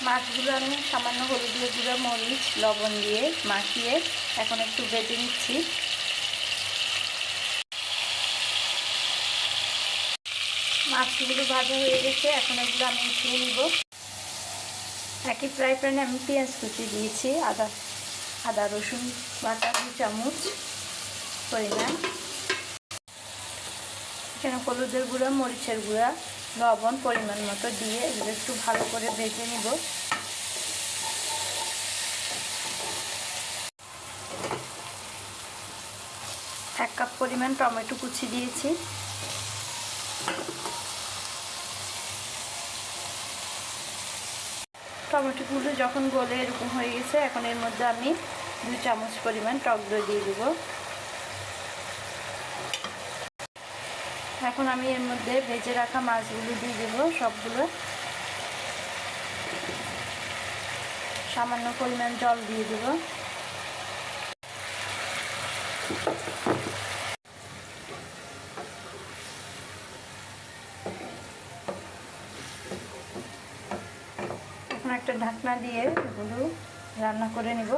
মাছগুলো আমি সামান্য হলুদের গুঁড়ো, মরিচ, লবণ দিয়ে মাখিয়ে এখন একটু ভেজে নিচ্ছি। মাছগুলো ভাজা হয়ে গেছে, এখন এগুলো আমি উঠিয়ে নিব। একই ফ্রাই প্যানে আমি পেঁয়াজ কুচি দিয়েছি, আদা রসুন বাটা 2 চামচ পরিমাণ। এখানে হলুদের গুঁড়া, মরিচের গুঁড়া, লবণ পরিমাণ মতো দিয়ে এগুলো একটু ভালো করে ভেজে নিব। এক কাপ পরিমাণ টমেটো কুচি দিয়েছি। টমেটোগুলো যখন গলে এরকম হয়ে গেছে, এখন এর মধ্যে আমি 2 চামচ পরিমাণ টক দই দিয়ে দেব। এখন আমি এর মধ্যে ভেজে রাখা মাছগুলো দিয়ে দেব সবগুলো। সামান্য পরিমাণ জল দিয়ে দেব। এখন একটা ঢাকনা দিয়ে এগুলো রান্না করে নেব।